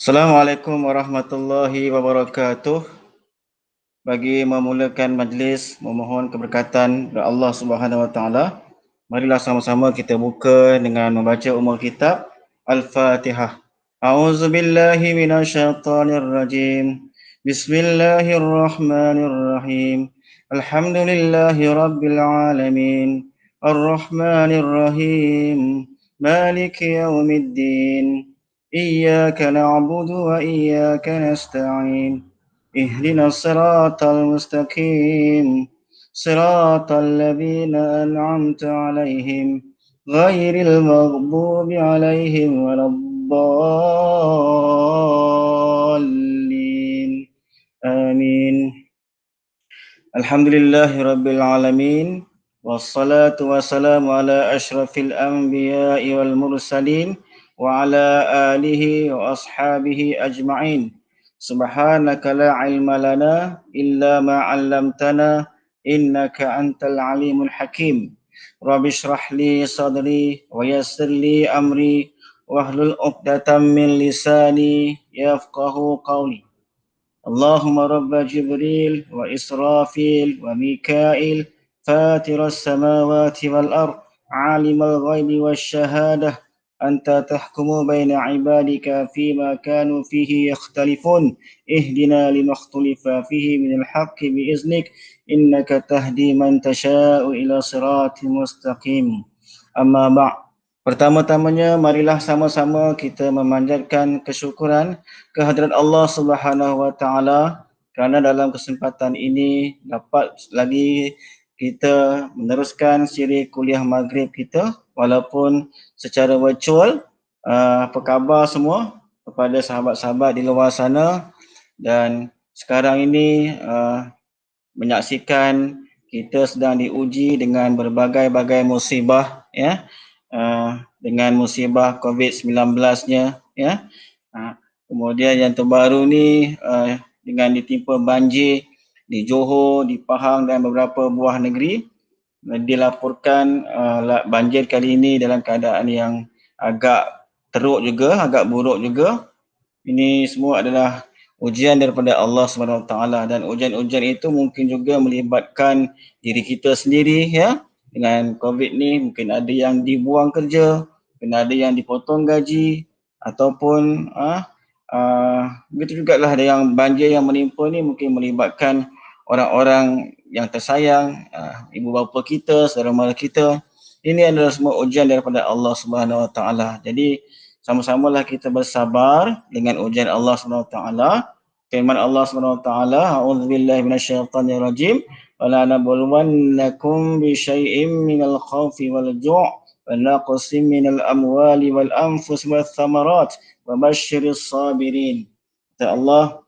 Assalamualaikum warahmatullahi wabarakatuh. Bagi memulakan majlis, memohon keberkatan dari Allah Subhanahu Wa Taala. Marilah sama-sama kita buka dengan membaca ummul kitab Al-Fatihah. A'udzu billahi minasyaitonir rajim. Bismillahirrahmanirrahim. Alhamdulillahi rabbil alamin. Ar-Rahmanir Rahim. Maliki yaumiddin. إياك نعبد وإياك نستعين اهدنا الصراط المستقيم صراط الذين أنعمت عليهم غير المغضوب عليهم ولا الضالين آمين. الحمد لله رب العالمين والصلاة والسلام على أشرف الأنبياء والمرسلين وعلى آله وأصحابه أجمعين. سبحانك لا علم لنا إلا ما علمتنا إنك أنت العليم الحكيم. رب اشرح لي صدري ويسر لي أمري واحلل عقدة من لساني يفقه قولي. اللهم رب جبريل وإسرافيل وميكائيل فاتر السماوات والأرض عالم الغيب والشهادة أنت تحكم بين عبادك فيما كانوا فيه يختلفون اهدنا لما اختلف فيه من الحق بإذنك إنك تهدي من تشاء إلى صراط مستقيم. أما بعد. Pertama-tamanya marilah sama-sama kita memanjatkan kesyukuran kehadirat Allah Subhanahu Wa Taala kerana dalam kesempatan ini dapat lagi kita meneruskan siri kuliah maghrib kita walaupun secara virtual. Apa khabar semua kepada sahabat-sahabat di luar sana, dan sekarang ini menyaksikan kita sedang diuji dengan berbagai-bagai musibah, ya, dengan musibah COVID-19-nya, ya. Kemudian yang terbaru ni dengan ditimpa banjir di Johor, di Pahang dan beberapa buah negeri. Dilaporkan banjir kali ini dalam keadaan yang agak teruk juga, agak buruk juga. Ini semua adalah ujian daripada Allah SWT, dan ujian-ujian itu mungkin juga melibatkan diri kita sendiri, ya. Dengan COVID ni mungkin ada yang dibuang kerja, mungkin ada yang dipotong gaji, ataupun begitu jugalah ada yang banjir yang menimpa ni mungkin melibatkan orang-orang yang tersayang, ibu bapa kita, saudara mara kita. Ini adalah semua ujian daripada Allah Subhanahu Wa Taala. Jadi sama-samalah kita bersabar dengan ujian Allah SWT. Firman Allah SWT, A'udzubillahi minasyaitonirrajim, wala nabluwannakum bisyai'im minal khawfi wal ju' wa naqsim minal amwali wal anfus wath thamarat wa basyiris sabirin. Kata Allah,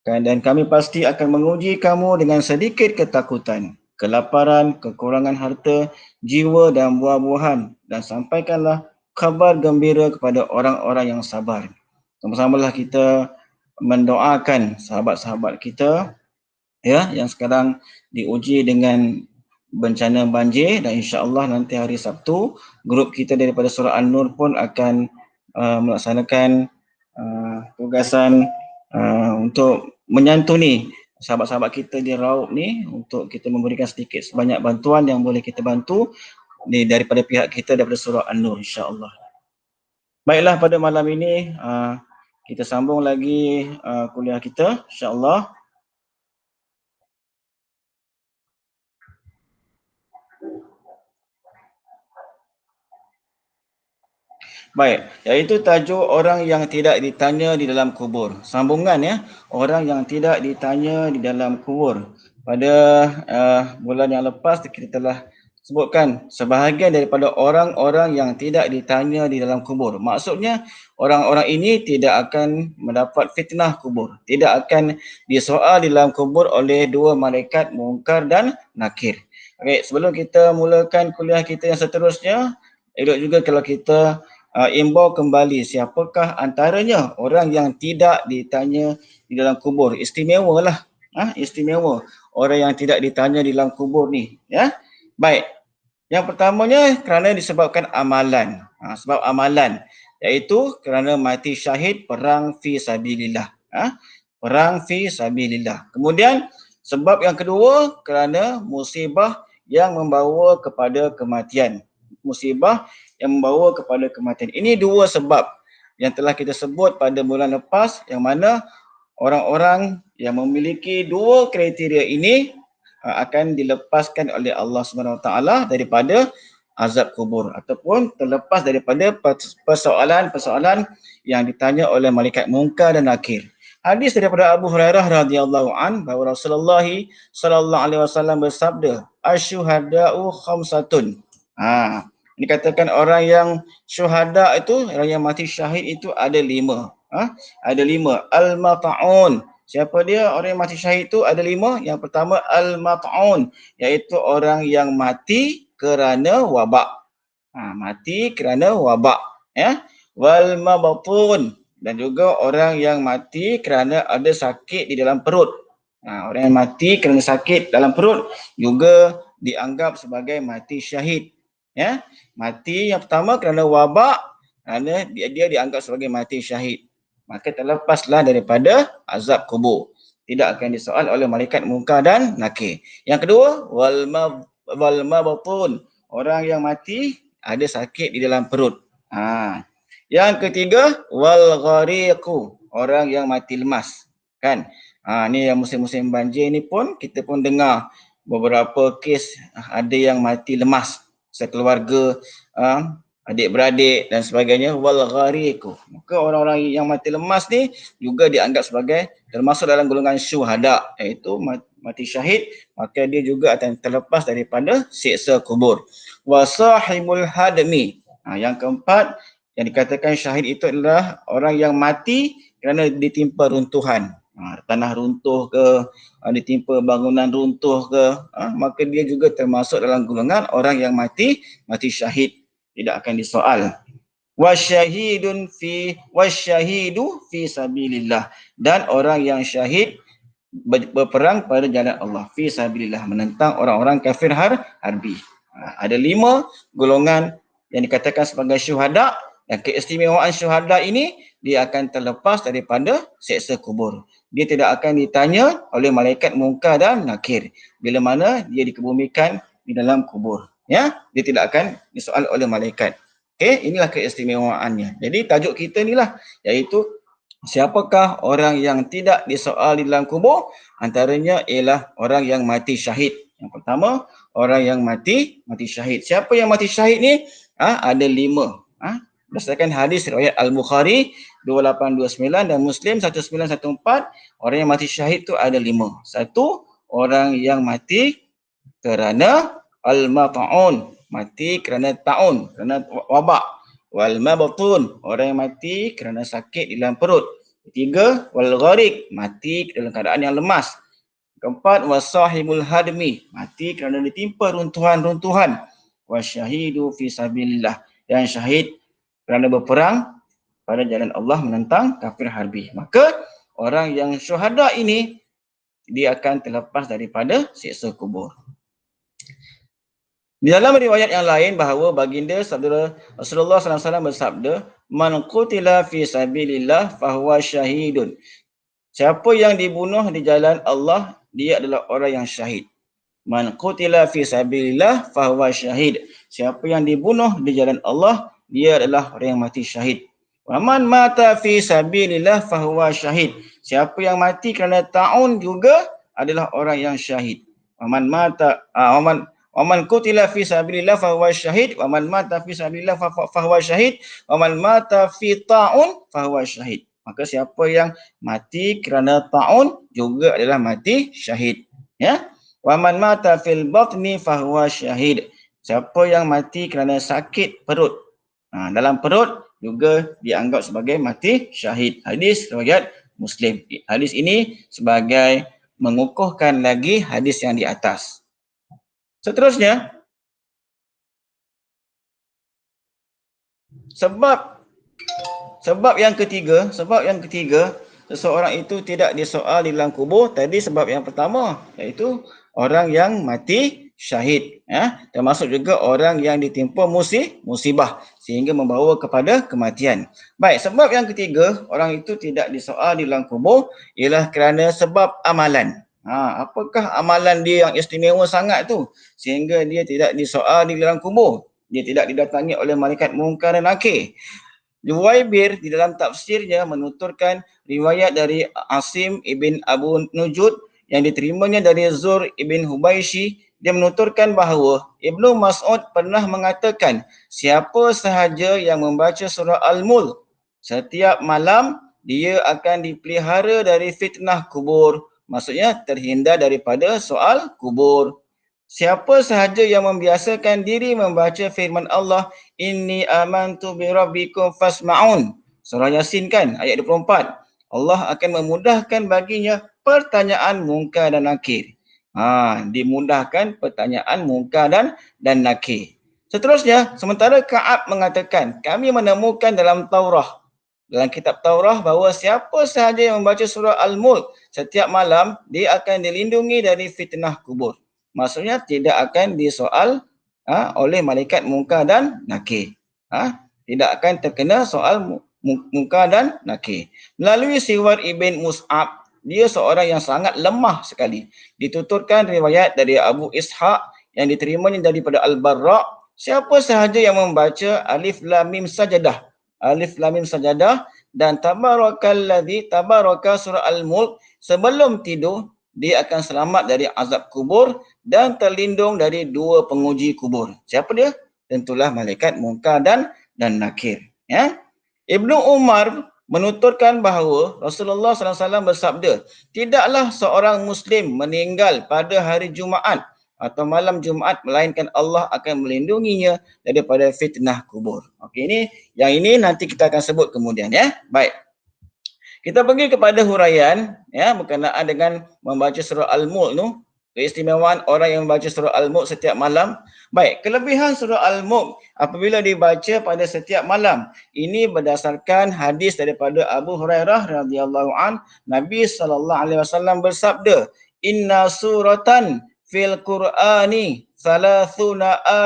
dan kami pasti akan menguji kamu dengan sedikit ketakutan, kelaparan, kekurangan harta, jiwa dan buah-buahan, dan sampaikanlah khabar gembira kepada orang-orang yang sabar. Sama-samalah kita mendoakan sahabat-sahabat kita, ya, yang sekarang diuji dengan bencana banjir, dan insya-Allah nanti hari Sabtu grup kita daripada surah An-Nur pun akan melaksanakan tugasan untuk menyantuni sahabat-sahabat kita di Raub ni, untuk kita memberikan sedikit sebanyak bantuan yang boleh kita bantu daripada pihak kita daripada surah An-Nur, insya-Allah. Baiklah, pada malam ini kita sambung lagi kuliah kita, insya-Allah. Baik, iaitu tajuk orang yang tidak ditanya di dalam kubur. Sambungan, ya, orang yang tidak ditanya di dalam kubur. Pada bulan yang lepas kita telah sebutkan sebahagian daripada orang-orang yang tidak ditanya di dalam kubur. Maksudnya orang-orang ini tidak akan mendapat fitnah kubur, tidak akan disoal di dalam kubur oleh dua malaikat Munkar dan Nakir. Okey, sebelum kita mulakan kuliah kita yang seterusnya, elok juga kalau kita imbau kembali siapakah antaranya orang yang tidak ditanya di dalam kubur. Istimewa lah, istimewa orang yang tidak ditanya di dalam kubur ni, ya. Baik, yang pertamanya kerana disebabkan amalan, sebab amalan. iaitu kerana mati syahid perang fi sabilillah. Perang fi sabilillah. Kemudian sebab yang kedua kerana musibah yang membawa kepada kematian. Musibah yang membawa kepada kematian. Ini dua sebab yang telah kita sebut pada bulan lepas, yang mana orang-orang yang memiliki dua kriteria ini akan dilepaskan oleh Allah SWT daripada azab kubur ataupun terlepas daripada persoalan-persoalan yang ditanya oleh malaikat Munkar dan Nakir. Hadis daripada Abu Hurairah radhiyallahu an bahawa Rasulullah sallallahu alaihi wasallam bersabda, "Asyuhada'u khamsatun." Dikatakan orang yang syuhada itu, orang yang mati syahid itu ada 5. Ada 5. Al-mata'un. Siapa dia? Orang yang mati syahid itu ada 5. Yang pertama al-mat'un, iaitu orang yang mati kerana wabak. Mati kerana wabak, ya. Wal mabtun, dan juga orang yang mati kerana ada sakit di dalam perut. Orang yang mati kerana sakit dalam perut juga dianggap sebagai mati syahid, ya. Mati yang pertama kerana wabak, kerana dia dianggap sebagai mati syahid, maka terlepaslah daripada azab kubur. Tidak akan disoal oleh malaikat Munkar dan Nakir. Yang kedua, wal mabtun, orang yang mati ada sakit di dalam perut. Yang ketiga, wal ghariqu, orang yang mati lemas. Kan? Ni yang musim-musim banjir ni pun kita pun dengar beberapa kes ada yang mati lemas sekeluarga, adik-beradik dan sebagainya. Wal ghariqu, maka orang-orang yang mati lemas ni juga dianggap sebagai termasuk dalam golongan syuhada, iaitu mati syahid, maka dia juga akan terlepas daripada siksa kubur. Wa sahibul hadmi, yang keempat yang dikatakan syahid itu adalah orang yang mati kerana ditimpa runtuhan. Tanah runtuh ke, ditimpa bangunan runtuh ke, maka dia juga termasuk dalam golongan orang yang mati syahid, tidak akan disoal. Wasyahidu fi sabilillah, dan orang yang syahid berperang pada jalan Allah, fi sabilillah, menentang orang-orang kafir harbi. Ada 5 golongan yang dikatakan sebagai syuhada, dan keistimewaan syuhada ini dia akan terlepas daripada siksa kubur. Dia tidak akan ditanya oleh malaikat Munkar dan Nakir bila mana dia dikebumikan di dalam kubur, ya. Dia tidak akan disoal oleh malaikat. Okey, inilah keistimewaannya. Jadi tajuk kita inilah, iaitu siapakah orang yang tidak disoal di dalam kubur? Antaranya ialah orang yang mati syahid. Yang pertama, orang yang mati syahid. Siapa yang mati syahid ni? Ada 5. Berdasarkan hadis riwayat Al-Bukhari 2829 dan Muslim 1914, orang yang mati syahid tu ada 5. Satu, orang yang mati kerana al-mat'un, mati kerana ta'un, kerana wabak. Wal mabtun, orang yang mati kerana sakit di dalam perut. Ketiga, wal ghariq, mati dalam keadaan yang lemas. Keempat, wasahibul hadmi, mati kerana ditimpa runtuhan-runtuhan. Wasyahidu fi sabilillah, dan syahid kerana berperang pada jalan Allah menentang kafir harbi. Maka orang yang syuhada ini dia akan terlepas daripada siksa kubur. Di dalam riwayat yang lain bahawa baginda sabda Rasulullah SAW bersabda, "Man qutila fi sabilillah fahuwa syahidun." Siapa yang dibunuh di jalan Allah, dia adalah orang yang syahid. Man qutila fi sabilillah fahuwa syahid. Siapa yang dibunuh di jalan Allah, dia adalah orang yang mati syahid. Wa man mata fi sabilillah fahuwa syahid. Siapa yang mati kerana ta'un juga adalah orang yang syahid. Wa man mata wa man qutila fi sabilillah fahuwa syahid, wa man mata fi sabilillah fahuwa syahid, wa man mata fi ta'un fahuwa syahid. Maka siapa yang mati kerana ta'un juga adalah mati syahid, ya. Wa man mata fil batni fahuwa syahid. Siapa yang mati kerana sakit perut, dalam perut, juga dianggap sebagai mati syahid. Hadis riwayat Muslim. Hadis ini sebagai mengukuhkan lagi hadis yang di atas. Seterusnya, sebab yang ketiga, seseorang itu tidak disoal di dalam kubur. Tadi sebab yang pertama, iaitu orang yang mati syahid, termasuk juga orang yang ditimpa musibah sehingga membawa kepada kematian. Baik, sebab yang ketiga, orang itu tidak disoal di dalam kubur ialah kerana sebab amalan. Apakah amalan dia yang istimewa sangat tu sehingga dia tidak disoal di dalam kubur? Dia tidak didatangi oleh malaikat mungkar dan nakir. Juwaybir di dalam tafsirnya menuturkan riwayat dari Asim ibn Abu Nujud yang diterimanya dari Zur ibn Hubaishi. Dia menuturkan bahawa Ibnu Mas'ud pernah mengatakan, siapa sahaja yang membaca surah Al-Mulk setiap malam, dia akan dipelihara dari fitnah kubur. Maksudnya terhindar daripada soal kubur. Siapa sahaja yang membiasakan diri membaca firman Allah, Inni amantu bi rabbikum fasma'un. Surah Yasin kan, ayat 24. Allah akan memudahkan baginya pertanyaan mungkar dan nakir. Dimudahkan pertanyaan mungkar dan nakir. Seterusnya, sementara Ka'ab mengatakan, kami menemukan dalam Taurah, dalam kitab Taurah bahawa siapa sahaja yang membaca surah Al-Mulk setiap malam, dia akan dilindungi dari fitnah kubur. Maksudnya tidak akan disoal oleh malaikat mungkar dan nakir. Tidak akan terkena soal mungkar dan nakir. Melalui Siwar ibn Mus'ab, dia seorang yang sangat lemah sekali. Dituturkan riwayat dari Abu Ishaq yang diterimanya daripada Al-Barra, siapa sahaja yang membaca Alif Lam Mim Sajadah, Alif Lam Mim Sajadah dan Tabarakalladzi Tabaraka surah Al-Mulk sebelum tidur, dia akan selamat dari azab kubur dan terlindung dari dua penguji kubur. Siapa dia? Tentulah malaikat mungkar dan nakir. Ibnu Umar menuturkan bahawa Rasulullah SAW bersabda, tidaklah seorang Muslim meninggal pada hari Jumaat atau malam Jumaat melainkan Allah akan melindunginya daripada fitnah kubur. Okey, yang ini nanti kita akan sebut kemudian. Baik. Kita pergi kepada huraian berkenaan dengan membaca surah Al-Mulk tu, keistimewaan orang yang membaca surah Al-Mulk setiap malam. Baik, kelebihan surah Al-Mulk apabila dibaca pada setiap malam, ini berdasarkan hadis daripada Abu Hurairah radhiyallahu an, Nabi SAW bersabda, inna suratan fil Qur'ani 30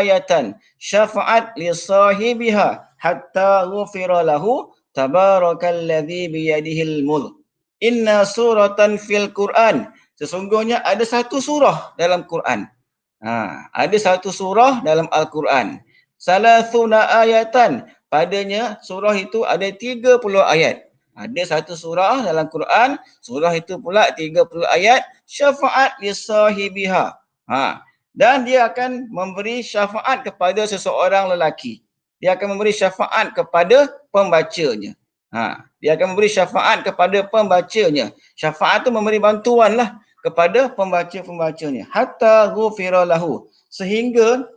ayatan syafa'at li sahibiha hatta ghufira lahu Tabarakalladzi biyadihil mulk. Inna suratan fil Quran. Sesungguhnya ada satu surah dalam Quran. Ada satu surah dalam Al-Quran. Salasuna ayatan. Padanya surah itu ada 30 ayat. Ada satu surah dalam Quran, surah itu pula 30 ayat, syafaat li sahibiha. Dan dia akan memberi syafaat kepada seseorang lelaki. Dia akan memberi syafaat kepada pembacanya. Dia akan memberi syafaat kepada pembacanya. Syafaat itu memberi bantuan lah kepada pembaca-pembacanya. Hatta ghufira lahu. Sehingga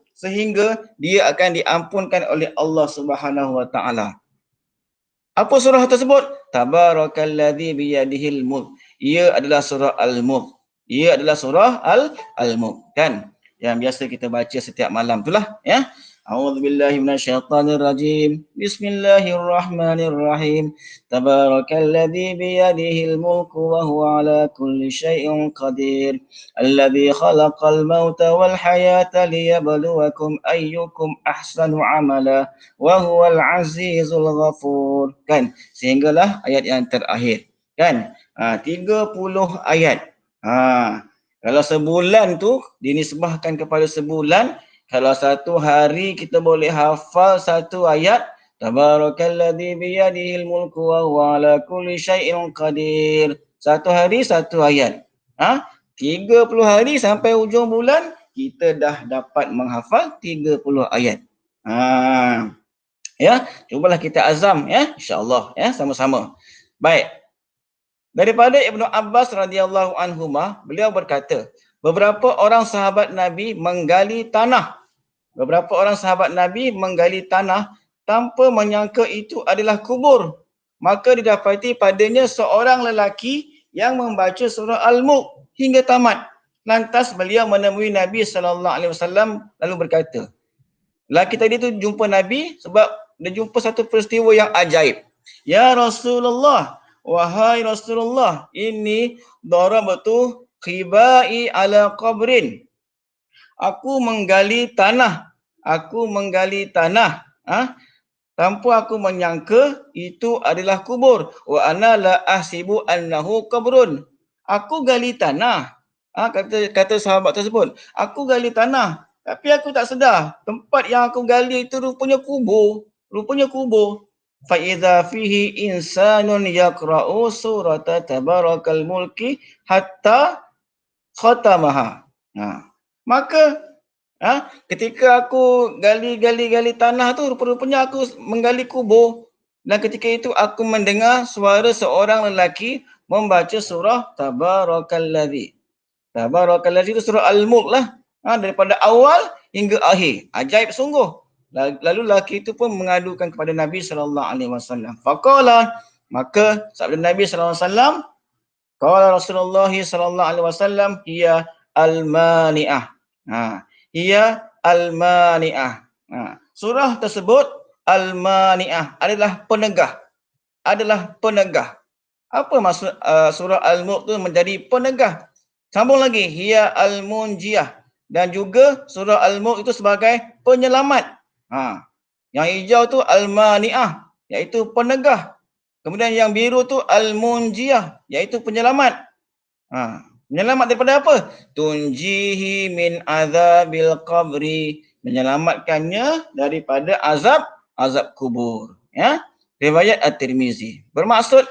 dia akan diampunkan oleh Allah Subhanahu wa taala. Apa surah tersebut? Tabarakalladzi biyadihil mulk. Ia adalah surah Al-Mulk. Ia adalah surah Al-Mulk, kan? Yang biasa kita baca setiap malam itulah, A'udzubillahi minasyaitonirrajim. Bismillahirrahmanirrahim. Tabarakalladzi biyadihil mulku wa huwa ala kulli syai'in qadir. Alladzi khalaqal mauta wal hayata liyabluwakum ayyukum ahsanu amala wa huwal azizul ghafur. Kan? Sehinggalah ayat yang terakhir. Kan? 30 ayat. Kalau sebulan tu dinisbahkan kepada sebulan, kalau satu hari kita boleh hafal satu ayat, Tabarakalladzi biyadihil mulku wa huwa ala kulli syai'in qadir. Satu hari satu ayat. 30 hari sampai ujung bulan, kita dah dapat menghafal 30 ayat. Cubalah kita azam insya-Allah sama-sama. Baik. Daripada Ibnu Abbas radhiyallahu anhuma, beliau berkata, beberapa orang sahabat Nabi menggali tanah. Beberapa orang sahabat Nabi menggali tanah tanpa menyangka itu adalah kubur. Maka didapati padanya seorang lelaki yang membaca surah Al-Mulk hingga tamat. Lantas beliau menemui Nabi SAW lalu berkata, lelaki tadi tu jumpa Nabi sebab dia jumpa satu peristiwa yang ajaib. Ya Rasulullah, wahai Rasulullah, ini darabtu khibai ala qabrin. aku menggali tanah. Aku menggali tanah. Tanpa aku menyangka itu adalah kubur. Wa ana la ahsibu annahu qabrun. Aku gali tanah. Kata sahabat tersebut. Aku gali tanah. Tapi aku tak sedar. Tempat yang aku gali itu rupanya kubur. Rupanya kubur. Fa idza fihi insanun yaqra'u surata tabarakal mulki hatta khatamaha. Maka ketika aku gali tanah tu, rupa-rupanya aku menggali kubur. Dan ketika itu aku mendengar suara seorang lelaki membaca surah Tabarakalladzi. Tabarakalladzi itu surah Al-Mulk lah. Daripada awal hingga akhir. Ajaib sungguh. Lalu lelaki itu pun mengadukan kepada Nabi SAW. Faqala, maka sabda Nabi SAW, qala Rasulullah SAW, hiya al-mani'ah. Ia al-mani'ah. Surah tersebut al-mani'ah adalah penegah. Adalah penegah. Apa maksud surah Al-Mulk tu menjadi penegah? Sambung lagi, hiya al-munjiyah. Dan juga surah Al-Mulk itu sebagai penyelamat. Yang hijau tu al-mani'ah, iaitu penegah. Kemudian yang biru tu al-munjiyah, iaitu penyelamat. Menyelamat daripada apa? Tunjihi min azabil qabri. Menyelamatkannya daripada azab kubur. Riwayat At-Tirmizi. Bermaksud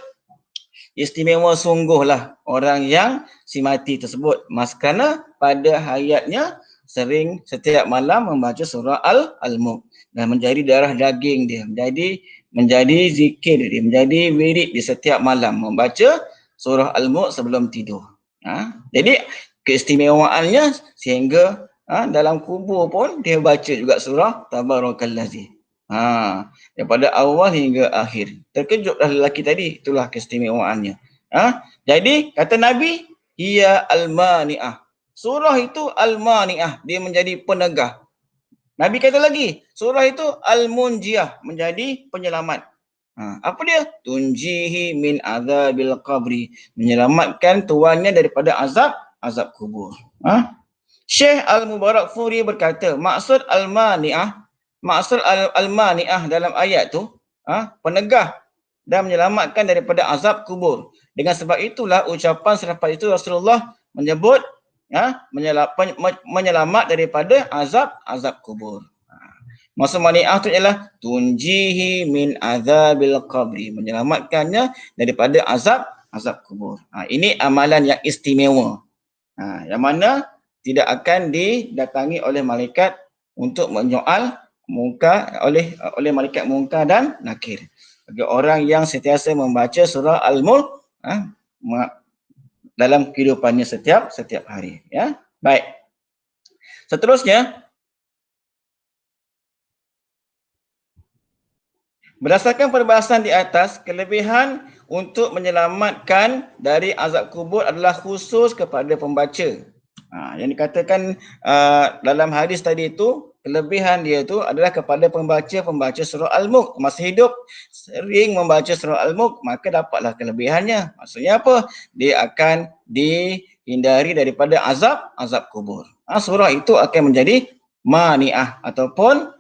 istimewa sungguhlah orang yang si mati tersebut. Kerana pada hayatnya sering setiap malam membaca surah Al-Mulk. Dan menjadi darah daging dia. Menjadi zikir dia. Menjadi wirid di setiap malam. Membaca surah Al-Mulk sebelum tidur. Jadi keistimewaannya sehingga dalam kubur pun dia baca juga surah Tabarakalladzi. Daripada awal hingga akhir. Terkejutlah lelaki tadi. Itulah keistimewaannya. Jadi kata Nabi, hiya al-mani'ah. Surah itu al-mani'ah. Dia menjadi penegah. Nabi kata lagi, surah itu al-munjiyah. Menjadi penyelamat. Apa dia? Tunjihi min azabil qabri. Menyelamatkan tuannya daripada azab kubur. Syekh Al-Mubarakfuri berkata, maksud al-mani'ah dalam ayat tu penegah dan menyelamatkan daripada azab kubur. Dengan sebab itulah ucapan selepas itu Rasulullah menyebut menyelamat daripada azab kubur. Maksud mani'ah itu ialah tunjihi min azabil qabri. Menyelamatkannya daripada azab kubur. Ini amalan yang istimewa. Yang mana tidak akan didatangi oleh malaikat untuk menyoal munkar oleh malaikat munkar dan nakir. Bagi orang yang sentiasa membaca surah Al-Mulk dalam kehidupannya setiap hari. Baik. Seterusnya, berdasarkan perbahasan di atas, kelebihan untuk menyelamatkan dari azab kubur adalah khusus kepada pembaca. Yang dikatakan dalam hadis tadi itu, kelebihan dia itu adalah kepada pembaca surah Al-Mulk. Masa hidup sering membaca surah Al-Mulk, maka dapatlah kelebihannya. Maksudnya apa? Dia akan dihindari daripada azab kubur. Surah itu akan menjadi mani'ah ataupun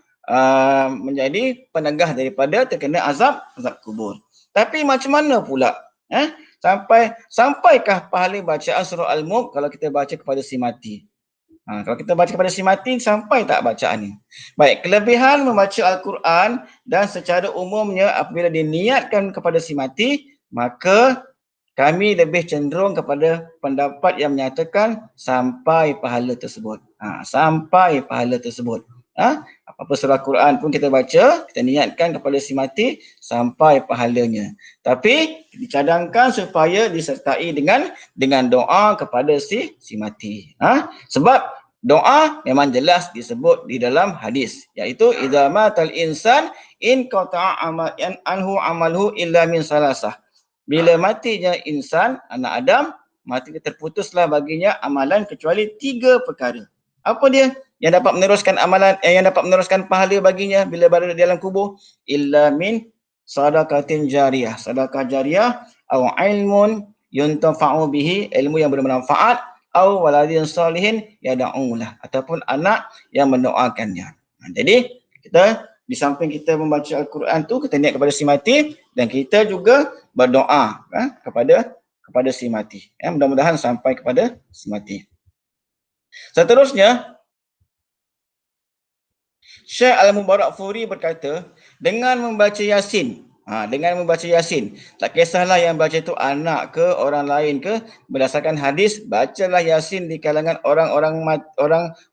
menjadi penegah daripada terkena azab kubur. Tapi macam mana pula? Sampaikah pahala bacaan surah Al-Mulk kalau kita baca kepada si mati? Kalau kita baca kepada si mati, sampai tak bacaan ni? Baik, kelebihan membaca Al-Quran dan secara umumnya apabila diniatkan kepada si mati, maka kami lebih cenderung kepada pendapat yang menyatakan sampai pahala tersebut. Sampai pahala tersebut. Apa-apa surah Quran pun kita baca, kita niatkan kepada si mati sampai pahalanya. Tapi dicadangkan supaya disertai dengan doa kepada si mati. Sebab doa memang jelas disebut di dalam hadis, iaitu idza matal insan in qata'a anhu amaluhu illa min salasah. Bila matinya insan, anak Adam, mati terputuslah baginya amalan kecuali 3 perkara. Apa dia? Yang dapat meneruskan amalan, yang dapat meneruskan pahala baginya bila berada di dalam kubur, illa min sadaqatin jariyah. Sedekah jariyah atau ilmun yuntafa'u bihi, ilmu yang bermanfaat, au waladin salihin yad'ulah, ataupun anak yang mendoakannya. Jadi kita di samping kita membaca Al-Quran tu, kita niat kepada si mati, dan kita juga berdoa kepada si mati. Mudah-mudahan sampai kepada si mati. Seterusnya, Syekh Al-Mubarakfuri berkata, dengan membaca Yasin, tak kisahlah yang baca itu anak ke orang lain ke, berdasarkan hadis, bacalah Yasin di kalangan orang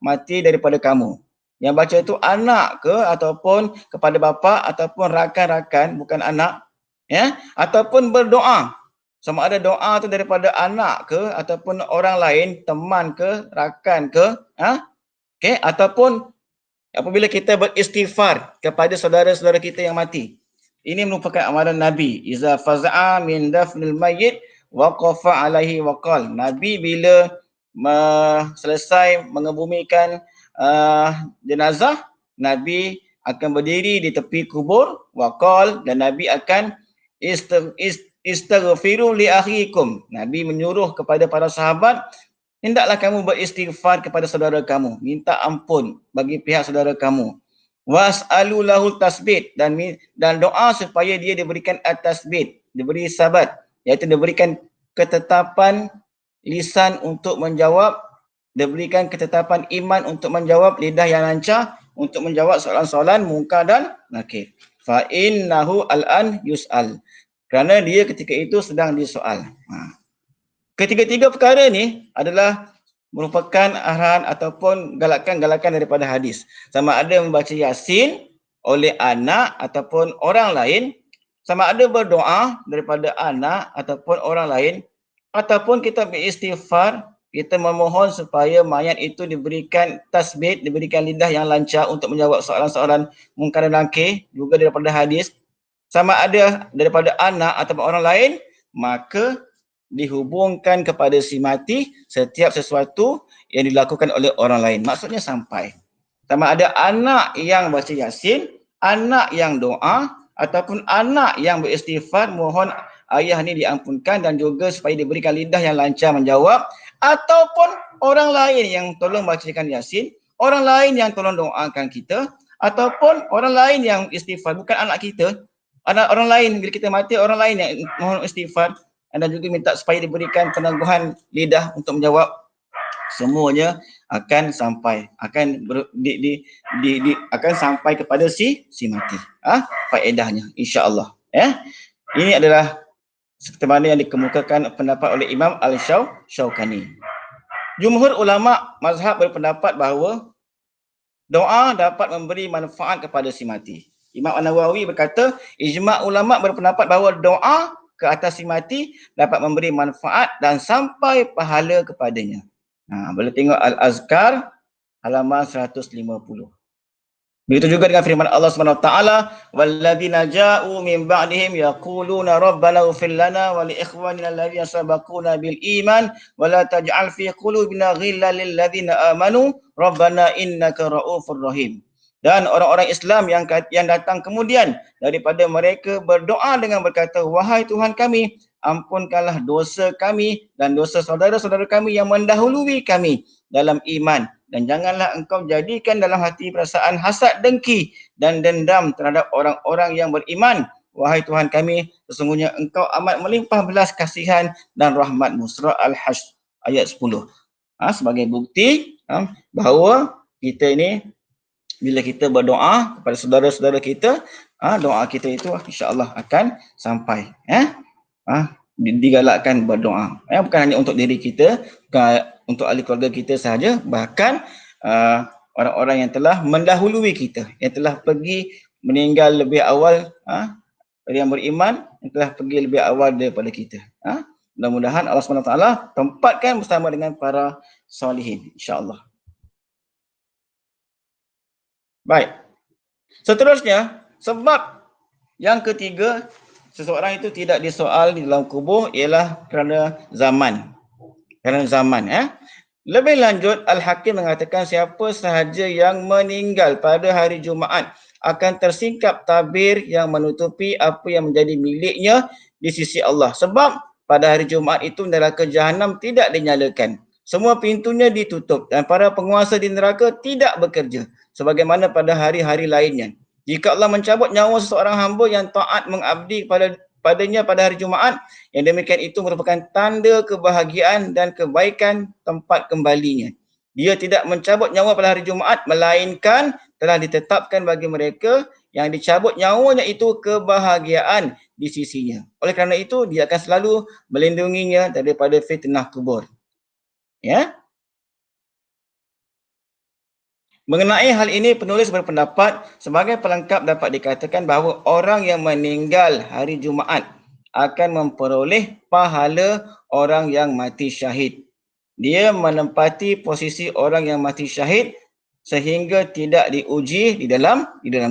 mati daripada kamu. Yang baca itu anak ke, ataupun kepada bapa, ataupun rakan-rakan, bukan anak, ataupun berdoa. Sama ada doa tu daripada anak ke, ataupun orang lain, teman ke, rakan ke, ataupun apabila kita beristighfar kepada saudara-saudara kita yang mati. Ini merupakan amalan Nabi. Iza faza'a min dafnil mayyit waqafa alaihi waqal. Nabi bila selesai mengebumikan jenazah, Nabi akan berdiri di tepi kubur waqal, dan Nabi akan istaghfiru li akhikum. Nabi menyuruh kepada para sahabat, hendaklah kamu beristighfar kepada saudara kamu, minta ampun bagi pihak saudara kamu. Was'alu lahu tasbit, dan doa supaya dia diberikan at-tasbit, diberi sabat, iaitu diberikan ketetapan lisan untuk menjawab, diberikan ketetapan iman untuk menjawab, lidah yang lancar untuk menjawab soalan-soalan munkar dan nakir. Fa innahu al-an yus'al, kerana dia ketika itu sedang disoal. Ketiga-tiga perkara ni adalah merupakan arahan ataupun galakan-galakan daripada hadis. Sama ada membaca Yasin oleh anak ataupun orang lain, sama ada berdoa daripada anak ataupun orang lain, ataupun kita beristighfar, kita memohon supaya mayat itu diberikan tasbih, diberikan lidah yang lancar untuk menjawab soalan-soalan munkar dan nakir, juga daripada hadis. Sama ada daripada anak ataupun orang lain, maka dihubungkan kepada si mati setiap sesuatu yang dilakukan oleh orang lain. Maksudnya sampai. Sama ada anak yang baca Yasin, anak yang doa, ataupun anak yang beristighfar, mohon ayah ni diampunkan dan juga supaya diberikan lidah yang lancar menjawab, ataupun orang lain yang tolong bacakan Yasin, orang lain yang tolong doakan kita, ataupun orang lain yang istighfar, bukan anak kita, orang lain, bila kita mati, orang lain yang mohon istighfar, dan juga minta supaya diberikan penangguhan lidah untuk menjawab. Semuanya akan sampai, akan sampai kepada si mati. Faedahnya insya-Allah. Ini adalah seperti mana yang dikemukakan pendapat oleh Imam Al-Syaukani. Jumhur ulama mazhab berpendapat bahawa doa dapat memberi manfaat kepada si mati. Imam An-Nawawi berkata, ijma' ulama berpendapat bahawa doa ke atas si mati dapat memberi manfaat dan sampai pahala kepadanya. Boleh tengok Al-Azkar halaman 150. Begitu juga dengan firman Allah Subhanahu wa taala, walladzina ja'u min ba'dihim yaquluna rabbana ighfir lana wa li ikhwanina alladzina sabaquna bil iman wa la taj'al fi qulubina ghillan lil ladzina amanu rabbana innaka ra'ufur rahim. Dan orang-orang Islam yang datang kemudian daripada mereka berdoa dengan berkata, wahai Tuhan kami, ampunkanlah dosa kami dan dosa saudara-saudara kami yang mendahului kami dalam iman, dan janganlah engkau jadikan dalam hati perasaan hasad, dengki dan dendam terhadap orang-orang yang beriman. Wahai Tuhan kami, sesungguhnya engkau amat melimpah belas kasihan dan rahmatmu. Surah Al-Hashr ayat 10. Sebagai bukti bahawa kita ini, bila kita berdoa kepada saudara-saudara kita, doa kita itu insya-Allah akan sampai. Digalakkan berdoa. Bukan hanya untuk diri kita, bukan untuk ahli keluarga kita sahaja, bahkan orang-orang yang telah mendahului kita, yang telah pergi meninggal lebih awal, yang beriman, yang telah pergi lebih awal daripada kita. Mudah-mudahan Allah SWT tempatkan bersama dengan para salihin, insya-Allah. Baik. Seterusnya, sebab yang ketiga seseorang itu tidak disoal di dalam kubur ialah kerana zaman. Lebih lanjut, Al-Hakim mengatakan siapa sahaja yang meninggal pada hari Jumaat akan tersingkap tabir yang menutupi apa yang menjadi miliknya di sisi Allah. Sebab pada hari Jumaat itu neraka Jahanam tidak dinyalakan. semua pintunya ditutup dan para penguasa di neraka tidak bekerja sebagaimana pada hari-hari lainnya. Jika Allah mencabut nyawa seseorang hamba yang taat mengabdi padanya pada hari Jumaat, yang demikian itu merupakan tanda kebahagiaan dan kebaikan tempat kembalinya. Dia tidak mencabut nyawa pada hari Jumaat, melainkan telah ditetapkan bagi mereka yang dicabut nyawanya itu kebahagiaan di sisinya. Oleh kerana itu, dia akan selalu melindunginya daripada fitnah kubur. Ya. Mengenai hal ini, penulis berpendapat sebagai pelengkap dapat dikatakan bahawa orang yang meninggal hari Jumaat akan memperoleh pahala orang yang mati syahid. Dia menempati posisi orang yang mati syahid sehingga tidak diuji di dalam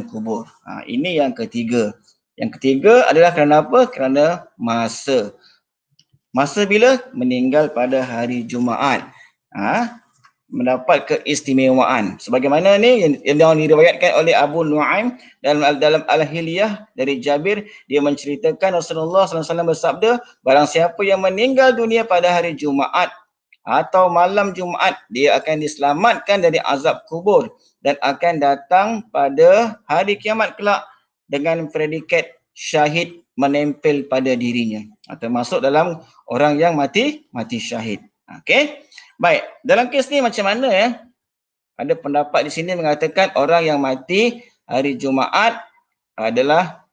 kubur. Ini yang ketiga. Yang ketiga adalah kerana apa? Kerana masa. Masa bila? Meninggal pada hari Jumaat. Mendapat keistimewaan. Sebagaimana ni yang diriwayatkan oleh Abu Nuaim dalam Al-Hilyah dari Jabir, dia menceritakan Rasulullah SAW bersabda, barang siapa yang meninggal dunia pada hari Jumaat atau malam Jumaat, dia akan diselamatkan dari azab kubur dan akan datang pada hari kiamat kelak dengan predikat syahid menempel pada dirinya. Termasuk dalam orang yang mati syahid. Okey. Baik, dalam kes ni macam mana ya? Ada pendapat di sini mengatakan orang yang mati hari Jumaat adalah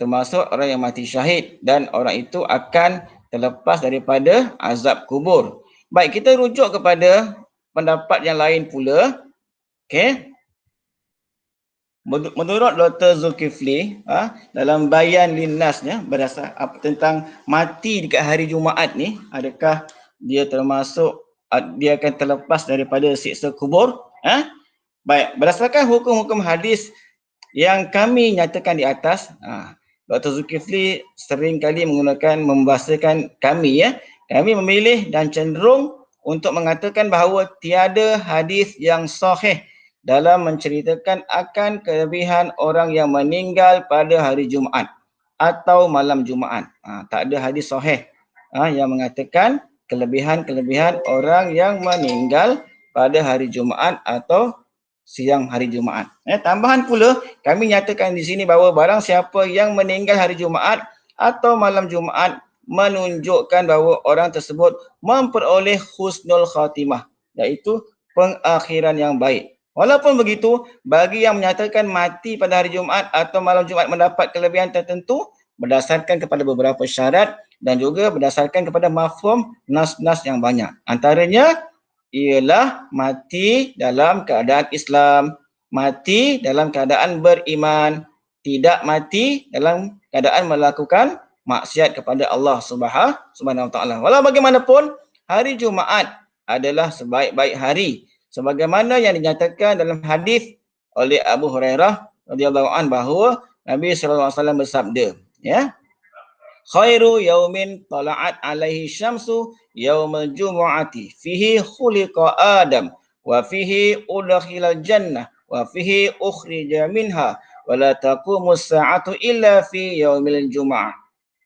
termasuk orang yang mati syahid dan orang itu akan terlepas daripada azab kubur. Baik, kita rujuk kepada pendapat yang lain pula. Okey. Menurut Dr. Zulkifli, dalam Bayan Linnasnya berdasar tentang mati dekat hari Jumaat ni, adakah dia termasuk dia akan terlepas daripada siksa kubur? Baik, berdasarkan hukum-hukum hadis yang kami nyatakan di atas, Dr. Zulkifli sering kali membahasakan kami kami memilih dan cenderung untuk mengatakan bahawa tiada hadis yang sahih dalam menceritakan akan kelebihan orang yang meninggal pada hari Jumaat atau malam Jumaat. Tak ada hadis sahih yang mengatakan kelebihan-kelebihan orang yang meninggal pada hari Jumaat atau siang hari Jumaat. Tambahan pula, kami nyatakan di sini bahawa barang siapa yang meninggal hari Jumaat atau malam Jumaat menunjukkan bahawa orang tersebut memperoleh husnul khatimah, iaitu pengakhiran yang baik. Walaupun begitu, bagi yang menyatakan mati pada hari Jumaat atau malam Jumaat mendapat kelebihan tertentu berdasarkan kepada beberapa syarat dan juga berdasarkan kepada mafhum nas-nas yang banyak. Antaranya ialah mati dalam keadaan Islam, mati dalam keadaan beriman, tidak mati dalam keadaan melakukan maksiat kepada Allah Subhanahu Wa Taala. Walau bagaimanapun, hari Jumaat adalah sebaik-baik hari, sebagaimana yang dinyatakan dalam hadis oleh Abu Hurairah radhiyallahu anhu bahawa Nabi sallallahu alaihi wasallam bersabda, khairu yaumin tala'at alaihi syamsu yaumul jumu'ati fihi khuliqa Adam wa fihi udkhilal jannah wa fihi ukhrija minha wa la taqumus sa'atu illa fi yaumil jumu'ah.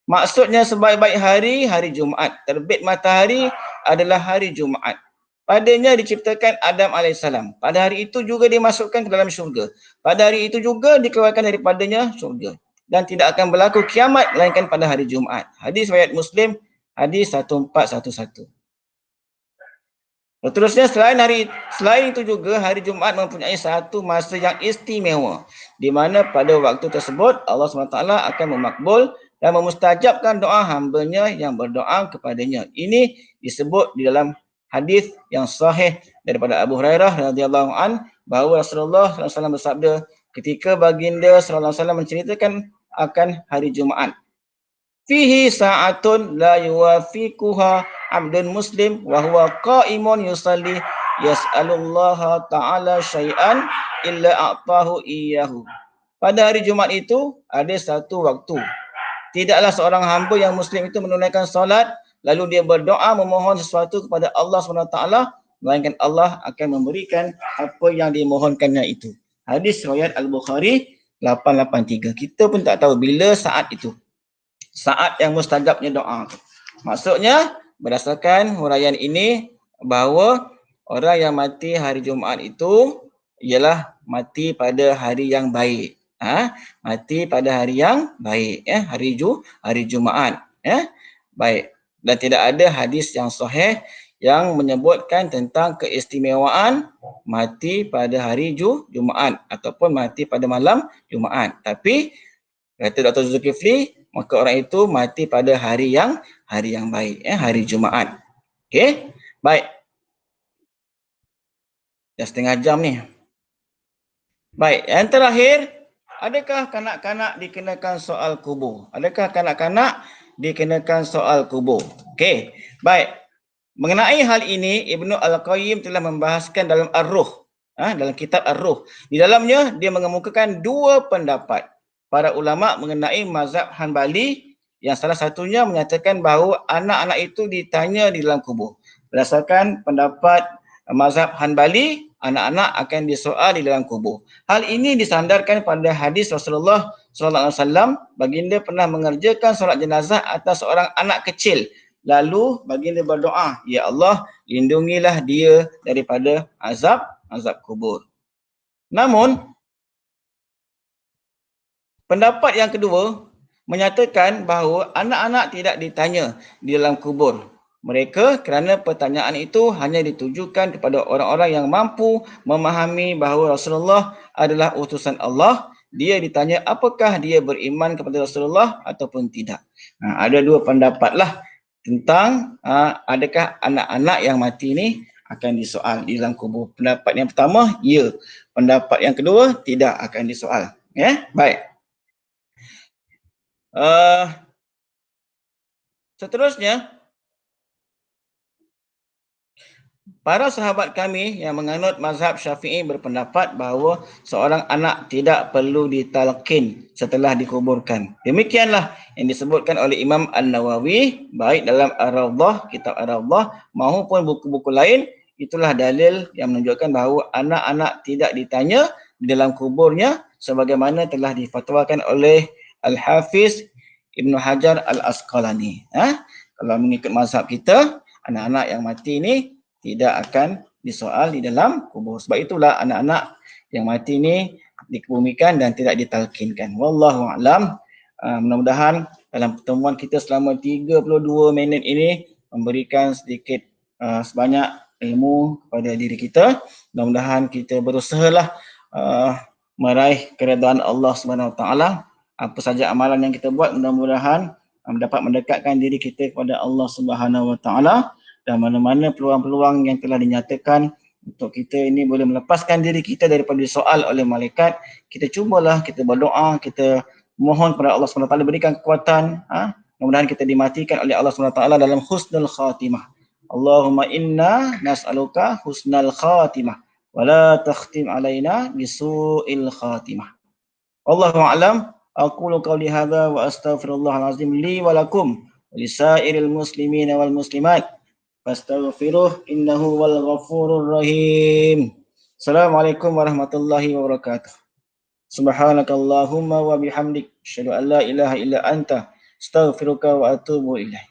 Maksudnya sebaik-baik hari Jumaat. Terbit matahari adalah hari Jumaat. Padanya diciptakan Adam AS. Pada hari itu juga dimasukkan ke dalam syurga. Pada hari itu juga dikeluarkan daripadanya syurga. Dan tidak akan berlaku kiamat melainkan pada hari Jumaat. Hadis riwayat Muslim, hadis 1411. Seterusnya, selain itu juga hari Jumaat mempunyai satu masa yang istimewa, di mana pada waktu tersebut Allah SWT akan memakbul dan memustajabkan doa hambanya yang berdoa kepadanya. Ini disebut di dalam hadis yang sahih daripada Abu Hurairah radhiyallahu an bahawa Rasulullah SAW bersabda ketika baginda SAW menceritakan akan hari Jumaat, fihi sa'atun la yuwafiquha abdun muslim wa huwa qa'imun yusalli yas'alullaha ta'ala syai'an illa a'tahu iyyahu. Pada hari Jumaat itu ada satu waktu, tidaklah seorang hamba yang muslim itu menunaikan solat lalu dia berdoa memohon sesuatu kepada Allah SWT, melainkan Allah akan memberikan apa yang dimohonkannya itu. Hadis riwayat Al-Bukhari 883. Kita pun tak tahu bila saat itu, saat yang mustajabnya doa. Maksudnya berdasarkan huraian ini, bahawa orang yang mati hari Jumaat itu ialah mati pada hari yang baik. Mati pada hari yang baik, hari Jumaat, baik. Dan tidak ada hadis yang sahih yang menyebutkan tentang keistimewaan mati pada hari Jumaat ataupun mati pada malam Jumaat. Tapi kata Dr. Zulkifli, maka orang itu mati pada hari yang baik, hari Jumaat. Okey? Baik. Dah setengah jam ni. Baik, yang terakhir, adakah kanak-kanak dikenakan soal kubur? Adakah kanak-kanak dikenakan soal kubur? Okey. Baik. Mengenai hal ini, Ibnu Al-Qayyim telah membahaskan dalam Ar-Ruh, dalam kitab Ar-Ruh. Di dalamnya dia mengemukakan dua pendapat para ulama mengenai mazhab Hanbali, yang salah satunya menyatakan bahawa anak-anak itu ditanya di dalam kubur. Berdasarkan pendapat mazhab Hanbali, anak-anak akan disoal di dalam kubur. Hal ini disandarkan pada hadis Rasulullah SAW. Baginda pernah mengerjakan solat jenazah atas seorang anak kecil. Lalu baginda berdoa, ya Allah, lindungilah dia daripada azab kubur. Namun, pendapat yang kedua menyatakan bahawa anak-anak tidak ditanya di dalam kubur. Mereka kerana pertanyaan itu hanya ditujukan kepada orang-orang yang mampu memahami bahawa Rasulullah adalah utusan Allah. Dia ditanya apakah dia beriman kepada Rasulullah ataupun tidak. Ada dua pendapat lah tentang adakah anak-anak yang mati ni akan disoal di dalam kubur. Pendapat yang pertama, ya. Pendapat yang kedua, tidak akan disoal. Baik. Seterusnya, para sahabat kami yang menganut mazhab Syafi'i berpendapat bahawa seorang anak tidak perlu ditalqin setelah dikuburkan. Demikianlah yang disebutkan oleh Imam An-Nawawi baik dalam Ar-Rawdah, kitab Ar-Rawdah maupun buku-buku lain. Itulah dalil yang menunjukkan bahawa anak-anak tidak ditanya di dalam kuburnya sebagaimana telah difatwakan oleh Al-Hafiz Ibn Hajar Al-Asqalani. Kalau mengikut mazhab kita, anak-anak yang mati ini tidak akan disoal di dalam kubur. Sebab itulah anak-anak yang mati ini dikebumikan dan tidak ditalkinkan. Wallahu a'lam. Mudah-mudahan dalam pertemuan kita selama 32 minit ini memberikan sedikit sebanyak ilmu kepada diri kita. Mudah-mudahan kita berusahalah meraih keredaan Allah Subhanahu Wa Taala. Apa saja amalan yang kita buat, mudah-mudahan dapat mendekatkan diri kita kepada Allah Subhanahu Wa Taala. Dan mana-mana peluang-peluang yang telah dinyatakan untuk kita ini boleh melepaskan diri kita daripada soal oleh malaikat, kita cubalah, kita berdoa, kita mohon kepada Allah SWT berikan kekuatan. Mudah-mudahan kita dimatikan oleh Allah SWT dalam husnul khatimah. Allahumma inna nas'aluka husnul khatimah wa la takhtim alaina bisu'il khatimah. Wallahu a'lam. Aqulu qawli hadha wa astaghfirullahal azim li wa lakum wa lisairil muslimina wal muslimat. Fastaghfiruh innahu wal ghafurur rahim. Assalamualaikum warahmatullahi wabarakatuh. Subhanakallahumma wa bihamdik asyhadu an la ilaha illa anta astaghfiruka wa atubu ilaik.